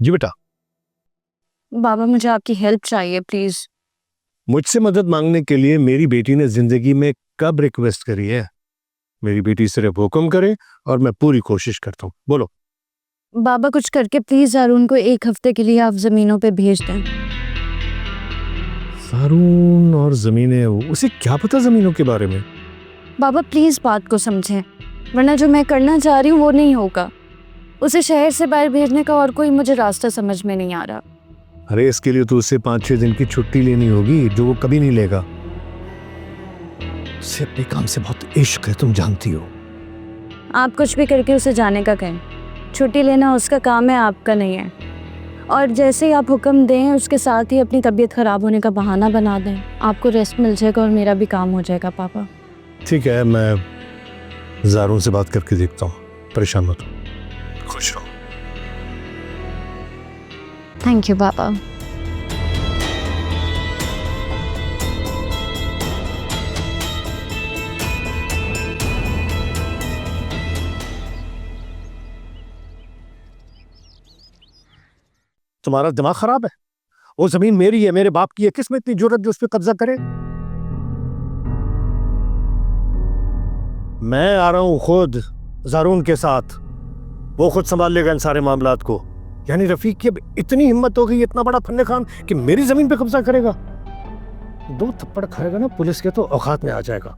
जी बेटा। बाबा मुझे आपकी हेल्प चाहिए प्लीज। मुझसे मदद मांगने के लिए मेरी बेटी ने जिंदगी में कब रिक्वेस्ट करी है? मेरी बेटी सिर्फ हुक्म करे और मैं पूरी कोशिश करता हूँ। बोलो। बाबा कुछ करके प्लीज अरुण को 1 हफ्ते के लिए आप जमीनों पे भेज दें। सारून और जमीनें, उसे क्या पता जमीनों के बारे में? बाबा प्लीज बात को समझें, वरना जो मैं करना चाह रही हूँ वो नहीं होगा। उसे शहर से बाहर भेजने का और कोई मुझे रास्ता समझ में नहीं आ रहा। अरे इसके लिए तो उसे 5-6 दिन की छुट्टी लेनी होगी, जो वो कभी नहीं लेगा। उसे अपने काम से बहुत इश्क है, तुम जानती हो। आप कुछ भी करके उसे जाने का कहें, छुट्टी लेना उसका काम है, आपका नहीं है। और जैसे ही आप हुक्म दें उसके साथ ही अपनी तबीयत खराब होने का बहाना बना दें। आपको रेस्ट मिल जाएगा और मेरा भी काम हो जाएगा पापा। ठीक है, मैं जारून से बात करके देखता हूँ। परेशान मत हो, खुश रहो। थैंक यू पापा। तुम्हारा दिमाग खराब है? वो जमीन मेरी है, मेरे बाप की है, किस में इतनी जरूरत जो उस पर कब्जा करे? मैं आ रहा हूं खुद जारून के साथ, वो खुद संभाल लेगा इन सारे मामलात को। यानी रफीक की अब इतनी हिम्मत हो गई, इतना बड़ा फन्ने खान, कि मेरी जमीन पे कब्जा करेगा। 2 थप्पड़ खाएगा ना पुलिस के तो औकात में आ जाएगा।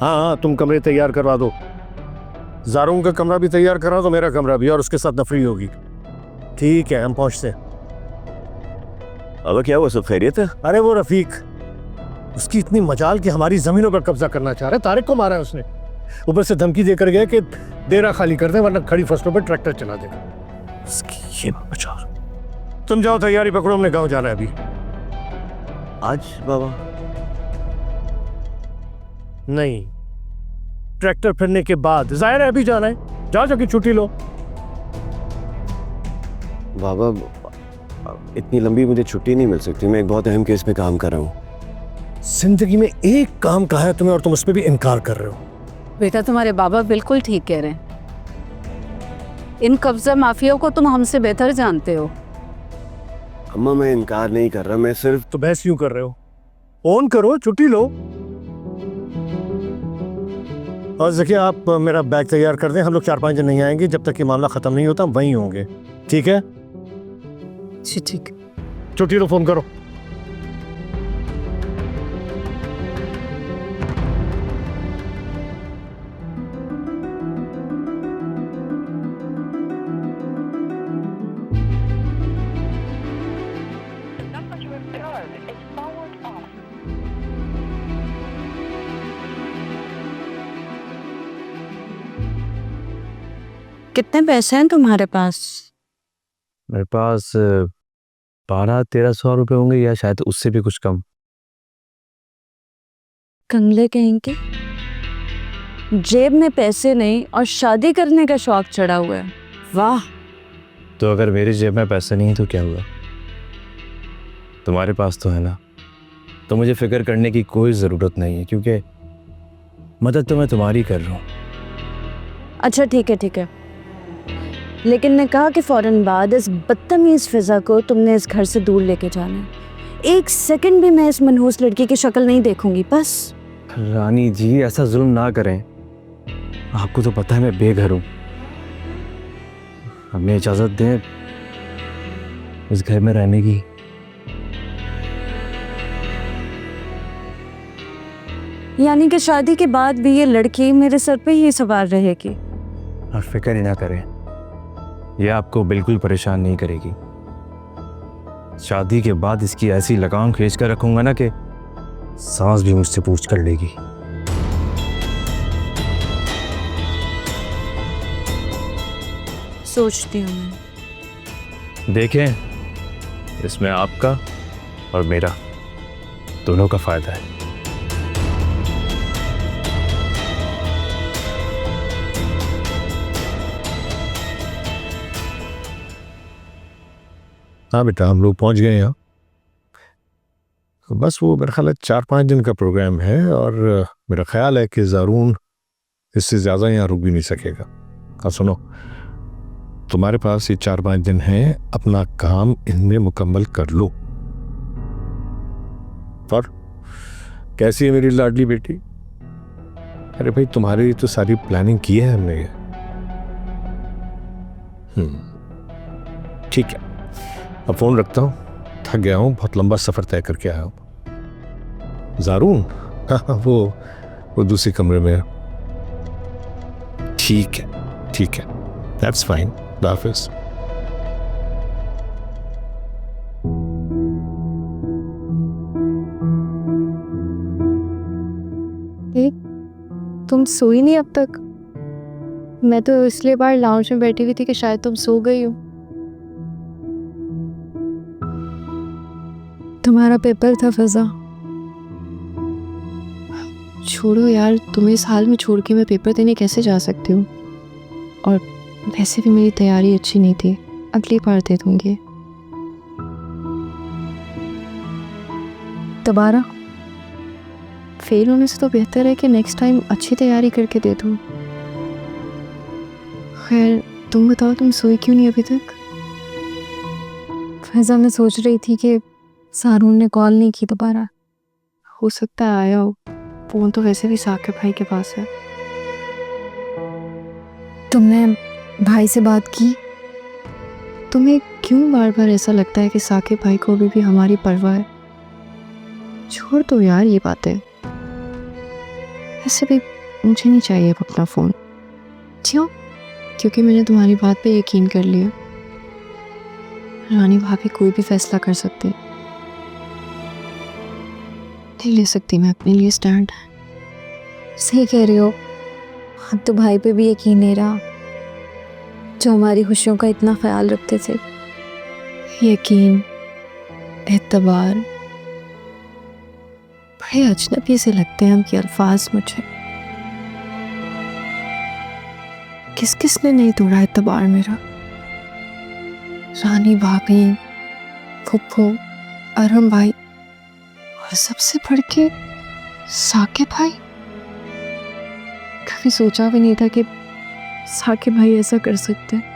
हाँ हाँ, तुम कमरे तैयार करवा दो, जारून का कमरा भी तैयार करा दो, मेरा कमरा भी, और उसके साथ नफरी होगी। ठीक है, हम पहुंचते हैं। अब क्या हुआ, सब खैरियत है? अरे वो रफीक, उसकी इतनी मजाल कि हमारी जमीनों पर कब्जा करना चाह रहा है। तारिक को मारा है उसने, ऊपर से धमकी देकर गया कि डेरा खाली कर दे वरना खड़ी फसलों पर ट्रैक्टर चला देगा। उसकी ये मजाल। तुम जाओ, तैयारी पकड़ो, हमने गांव जाना है अभी। आज बाबा? नहीं, ट्रैक्टर फिरने के बाद। जाहिर है अभी जाना है, जाओ जाके छुट्टी लो। बाबा इतनी लंबी मुझे छुट्टी नहीं मिल सकती, मैं एक बहुत अहम केस पे काम कर रहा हूँ। जिंदगी में एक काम कहा है तुम्हें और तुम उस पर भी इनकार कर रहे हो। बेटा तुम्हारे बाबा बिल्कुल ठीक कह रहे हैं। इन कब्जा माफियाओं को तुम हमसे बेहतर जानते हो। अम्मा मैं इनकार नहीं कर रहा, मैं सिर्फ। तो बहस क्यों कर रहे हो? ऑन करो, छुट्टी लो। और देखिए, आप मेरा बैग तैयार कर दें, हम लोग 4-5 दिन नहीं आएंगे, जब तक ये मामला खत्म नहीं होता वहीं होंगे। ठीक है? ठीक। छुट्टी लो, फोन करो। कितने पैसे हैं तुम्हारे पास? मेरे पास 1200-1300 रुपए होंगे, या शायद उससे भी कुछ कम। कंगले कहेंगे, जेब में पैसे नहीं और शादी करने का शौक चढ़ा हुआ है। वाह। तो अगर मेरी जेब में पैसे नहीं है तो क्या हुआ? तुम्हारे पास तो है ना, तो मुझे फिक्र करने की कोई ज़रूरत नहीं है, क्योंकि मदद तो मैं तुम्हारी कर रहा हूँ। अच्छा ठीक है, लेकिन ने कहा कि फौरन बाद इस बदतमीज फिजा को तुमने इस घर से दूर लेके जाना है। 1 सेकंड भी मैं इस मनहूस लड़की की शक्ल नहीं देखूंगी, बस। रानी जी ऐसा जुल्म ना करें, आपको तो पता है मैं बेघर हूँ। हमें इजाज़त दें इस घर में रहने की। यानी कि शादी के बाद भी ये लड़की मेरे सर पे ही सवार रहेगी? आप फिक्र ही ना करें, ये आपको बिल्कुल परेशान नहीं करेगी। शादी के बाद इसकी ऐसी लगाम खींच कर रखूंगा ना कि सांस भी मुझसे पूछ कर लेगी। सोचती हूँ मैं। देखें, इसमें आपका और मेरा दोनों का फायदा है। हाँ बेटा, हम लोग पहुंच गए यहाँ। बस वो मेरा ख्याल है 4-5 दिन का प्रोग्राम है, और मेरा ख्याल है कि जारून इससे ज़्यादा यहाँ रुक भी नहीं सकेगा। हाँ सुनो, तुम्हारे पास ये 4-5 दिन हैं, अपना काम इनमें मुकम्मल कर लो। और कैसी है मेरी लाडली बेटी? अरे भाई, तुम्हारे लिए तो सारी प्लानिंग की है हमने ये। ठीक है, अब फोन रखता हूँ, थक गया हूँ, बहुत लंबा सफर तय करके आया हूँ। ज़ारून? हाँ, वो दूसरे कमरे में है। ठीक है, दैट्स फाइन। हाफिज। तुम सोई नहीं अब तक? मैं तो इसलिए बाहर लाउंज में बैठी हुई थी कि शायद तुम सो गई हो। तुम्हारा पेपर था फिजा। छोड़ो यार, तुम्हें इस हाल में छोड़ के मैं पेपर देने कैसे जा सकती हूँ? और वैसे भी मेरी तैयारी अच्छी नहीं थी, अगली बार दे दूंगी। दोबारा फेल होने से तो बेहतर है कि नेक्स्ट टाइम अच्छी तैयारी करके दे दूँ। खैर, तुम बताओ, तुम सोई क्यों नहीं अभी तक? फैज़ा, मैं सोच रही थी कि सारून ने कॉल नहीं की दोबारा। हो सकता है आया हो, फोन तो वैसे भी साकिब भाई के पास है। तुमने भाई से बात की? तुम्हें क्यों बार बार ऐसा लगता है कि साकिब भाई को अभी भी हमारी परवाह है? छोड़ दो यार ये बातें। वैसे भी मुझे नहीं चाहिए अब अपना फ़ोन। क्यों? क्योंकि मैंने तुम्हारी बात पे यकीन कर लिया। रानी भाभी कोई भी फैसला कर सकती, नहीं ले सकती मैं अपने लिए स्टैंड। सही कह रही हो, अब तो भाई पे भी यकीन नहीं रहा, जो हमारी खुशियों का इतना ख्याल रखते थे। यकीन, एतबार, बड़े अजनबी से लगते हैं उनके अल्फाज मुझे। किस किस ने नहीं तोड़ा एतबार मेरा? रानी भाभी, फुप्पो, अरहम भाई, और सबसे बढ़ के साकिब भाई। कभी सोचा भी नहीं था कि साकिब भाई ऐसा कर सकते हैं।